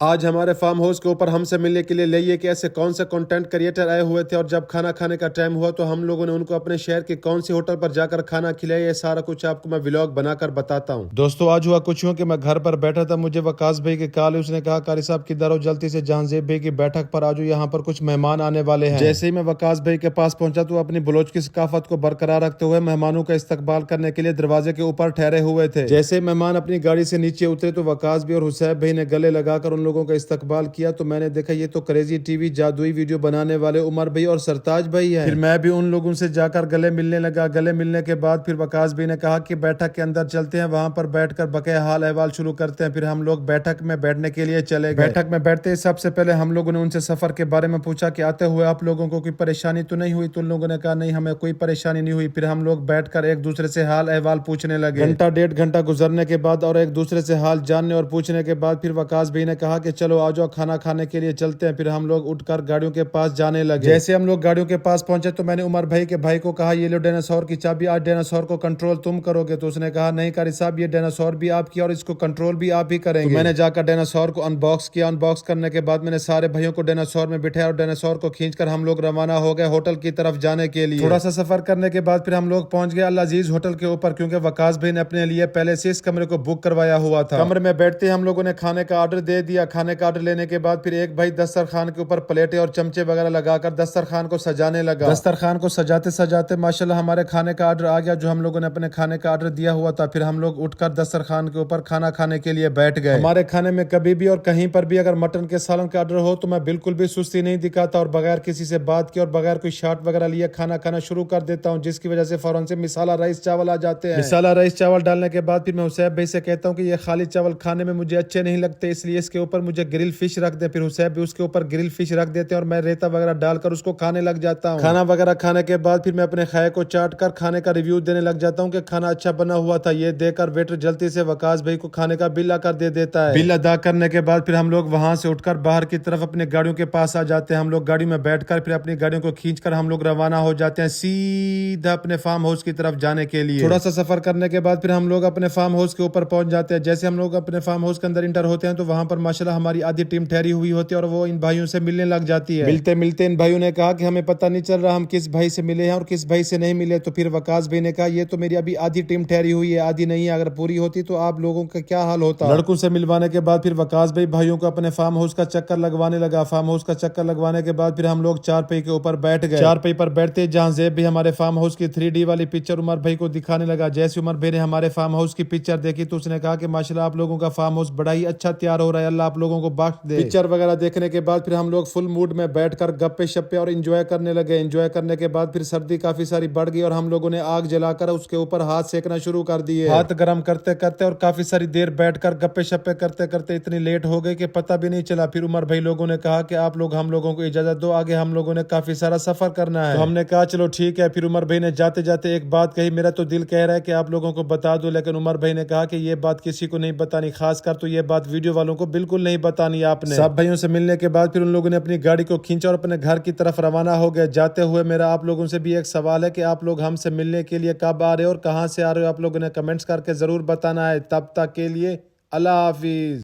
آج ہمارے farm house کے اوپر ہم سے ملنے کے لیے لائیے کہ ایسے کون سے کنٹینٹ کریٹر آئے ہوئے تھے، اور جب کھانا کھانے کا ٹائم ہوا تو ہم لوگوں نے ان کو اپنے شہر کی کون سی ہوٹل پر جا کر کھانا کھلایا، یہ سارا کچھ آپ کو میں ولاگ بنا کر بتاتا ہوں۔ دوستو آج ہوا کچھ یوں کہ میں گھر پر بیٹھا تھا، مجھے وقاص بھائی کی کال، اس نے کہا قاری صاحب کدھر ہو، جلدی سے جہاں زیب بھائی کی بیٹھک پر آجو، یہاں پر کچھ مہمان آنے والے ہیں۔ جیسے ہی میں وقاص بھائی کے پاس پہنچا تو اپنی بلوچ کی ثقافت کو برقرار رکھتے ہوئے مہمانوں کا استقبال کرنے کے لیے دروازے کے اوپر ٹھہرے ہوئے تھے۔ جیسے ہی مہمان اپنی گاڑی سے نیچے اترے تو وقاص بھائی اور حسین بھائی نے گلے لگا کر ان لوگوں کا استقبال کیا، تو میں نے دیکھا یہ تو کریزی ٹی وی جادوئی ویڈیو بنانے والے عمر بھائی اور سرتاج بھائی ہیں۔ پھر میں بھی ان لوگوں سے جا کر گلے ملنے لگا۔ گلے ملنے کے بعد پھر وقاص بھائی نے کہا کہ بیٹھک کے اندر چلتے ہیں، وہاں پر بیٹھ کر بقیہ حال احوال شروع کرتے ہیں۔ پھر ہم لوگ بیٹھک میں بیٹھنے کے لیے چلے گئے۔ بیٹھک میں بیٹھتے ہی سب سے پہلے ہم لوگوں نے ان سے سفر کے بارے میں پوچھا کہ آتے ہوئے آپ لوگوں کو کوئی پریشانی تو نہیں ہوئی؟ تو ان لوگوں نے کہا نہیں ہمیں کوئی پریشانی نہیں ہوئی۔ پھر ہم لوگ بیٹھ کر ایک دوسرے سے حال احوال پوچھنے لگے۔ گھنٹہ ڈیڑھ گھنٹہ گزرنے کے بعد اور ایک دوسرے سے حال جاننے اور پوچھنے کے بعد پھر وقاص بھائی نے کہا کہ چلو آ جاؤ کھانا کھانے کے لیے چلتے ہیں۔ پھر ہم لوگ اٹھ کر گاڑیوں کے پاس جانے لگے۔ جیسے ہم لوگ گاڑیوں کے پاس پہنچے تو میں نے عمر بھائی کے بھائی کو کہا یہ لو ڈیناسور کی چابی، آج ڈیناسور کو کنٹرول تم کرو گے؟ تو اس نے کہا نہیں قاری صاحب یہ ڈیناسور بھی آپ کی اور اس کو کنٹرول بھی آپ ہی کریں گے۔ تو میں نے جا کر ڈیناسور کو ان باکس کیا۔ ان باکس کرنے کے بعد میں نے سارے بھائیوں کو ڈیناسور میں بٹھایا اور ڈیناسور کو کھینچ کر ہم لوگ روانہ ہو گئے ہوٹل کی طرف جانے کے لیے۔ تھوڑا سا سفر کرنے کے بعد پھر ہم لوگ پہنچ گئے العزیز ہوٹل کے اوپر، کیونکہ وقاص بھائی نے اپنے لیے پہلے سے اس کمرے کو بک کروایا ہوا تھا۔ کمرے میں بیٹھتے ہی ہم لوگوں نے کھانے کا آرڈر دے دیا۔ کھانے کا آرڈر لینے کے بعد پھر ایک بھائی دسترخوان کے اوپر پلیٹیں اور چمچے وغیرہ لگا کر دسترخوان کو سجانے لگا۔ دسترخوان کو سجاتے سجاتے ماشاءاللہ ہمارے کھانے کا آرڈر آ گیا جو ہم لوگوں نے اپنے کھانے کا آرڈر دیا ہوا تھا۔ پھر ہم لوگ اٹھ کر دسترخوان کے اوپر کھانا کھانے کے لیے بیٹھ گئے۔ ہمارے کھانے میں کبھی بھی اور کہیں پر بھی اگر مٹن کے سالن کا آرڈر ہو تو میں بالکل بھی سستی نہیں دکھاتا اور بغیر کسی سے بات کیے اور بغیر کوئی شارٹ وغیرہ لیے کھانا کھانا شروع کر دیتا ہوں، جس کی وجہ سے فوراً سے مسالہ رائس چاول آ جاتے ہیں۔ مسالہ رائس چاول ڈالنے کے بعد پھر میں حسین بھائی سے کہتا ہوں کہ یہ خالی چاول کھانے میں مجھے اچھے نہیں لگتے، اس لیے اس کے اوپر مجھے گرل فش رکھ دیں۔ پھر حسین بھی اس کے اوپر گرل فش رکھ دیتے ہیں اور میں ریتا وغیرہ ڈال کر اس کو کھانے لگ جاتا ہوں۔ کھانا وغیرہ کھانے کے بعد پھر میں اپنے کھائے کو چاٹ کر کھانے کا ریویو دینے لگ جاتا ہوں کہ کھانا اچھا بنا ہوا تھا۔ یہ دیکھ کر ویٹر جلدی سے وقاص بھائی کو کھانے کا بل کر دے دیتا ہے۔ بل ادا کرنے کے بعد پھر ہم لوگ وہاں سے اٹھ کر باہر کی طرف اپنے گاڑیوں کے پاس آ جاتے ہیں۔ ہم لوگ گاڑی میں بیٹھ کر پھر اپنی گاڑیوں کو کھینچ کر ہم لوگ روانہ ہو جاتے ہیں سیدھا اپنے فارم ہاؤس کی طرف جانے کے لیے۔ تھوڑا سا سفر کرنے کے بعد پھر ہم لوگ اپنے فارم ہاؤس کے اوپر پہنچ جاتے ہیں۔ جیسے ہم لوگ اپنے فارم ہاؤس کے اندر انٹر ہوتے ہیں تو وہاں پر ماشاءاللہ ہماری آدھی ٹیم ٹھہری ہوئی ہوتی ہے اور وہ ان بھائیوں سے ملنے لگ جاتی ہے۔ ملتے ملتے ان بھائیوں نے کہا کہ ہمیں پتہ نہیں چل رہا ہم کس بھائی سے ملے ہیں اور کس بھائی سے نہیں ملے۔ تو پھر وقاص بھائی نے کہا یہ تو میری ابھی آدھی ٹیم ٹھہری ہوئی ہے، آدھی نہیں ہے، اگر پوری ہوتی تو آپ لوگوں کا کیا حال ہوتا۔ لڑکوں سے ملوانے کے بعد پھر وقاص بھائی بھائیوں کو اپنے فارم ہاؤس کا چکر لگوانے لگا۔ فارم ہاؤس کا چکر لگوانے کے بعد پھر ہم لوگ چارپائی کے اوپر بیٹھ گئے۔ چارپائی پر بیٹھتے جہاں زیب بھی ہمارے فارم ہاؤس کی 3D والی پکچر عمر بھائی کو دکھانے لگا۔ جیسے عمر بھائی نے ہمارے فارم ہاؤس کی پکچر دیکھی تو اس نے کہا کہ ماشاءاللہ آپ لوگوں کا فارم ہاؤس بڑا ہی اچھا تیار ہو رہا ہے، اللہ آپ لوگوں کو بخش دے۔ پکچر وغیرہ دیکھنے کے بعد پھر ہم لوگ فل موڈ میں بیٹھ کر گپے شپے اور انجوائے کرنے لگے۔ انجوائے کرنے کے بعد پھر سردی کافی ساری بڑھ گئی اور ہم لوگوں نے آگ جلا کر اس کے اوپر ہاتھ سینکنا شروع کر دیے۔ ہاتھ گرم کرتے کرتے اور کافی ساری دیر بیٹھ کر گپے شپے کرتے کرتے اتنی لیٹ ہو گئی کہ پتہ بھی نہیں چلا۔ پھر عمر بھائی لوگوں نے کہا کہ آپ لوگ ہم لوگوں کو اجازت دو، آگے ہم لوگوں نے کافی سارا سفر کرنا ہے۔ تو ہم نے کہا چلو ٹھیک ہے۔ پھر عمر بھائی نے جاتے جاتے ایک بات کہی، میرا تو دل کہہ رہا ہے کہ آپ لوگوں کو بتا دو، لیکن عمر بھائی نے کہا کہ یہ بات کسی کو نہیں بتانی، خاص کر تو یہ بات ویڈیو والوں کو بالکل نہیں بتانی آپ نے۔ سب بھائیوں سے ملنے کے بعد پھر ان لوگوں نے اپنی گاڑی کو کھینچا اور اپنے گھر کی طرف روانہ ہو گئے۔ جاتے ہوئے میرا آپ لوگوں سے بھی ایک سوال ہے کہ آپ لوگ ہم سے ملنے کے لیے کب آ رہے ہو اور کہاں سے آ رہے ہو؟ آپ لوگوں نے کمنٹس کر کے ضرور بتانا ہے۔ تب تک کے لیے اللہ حافظ۔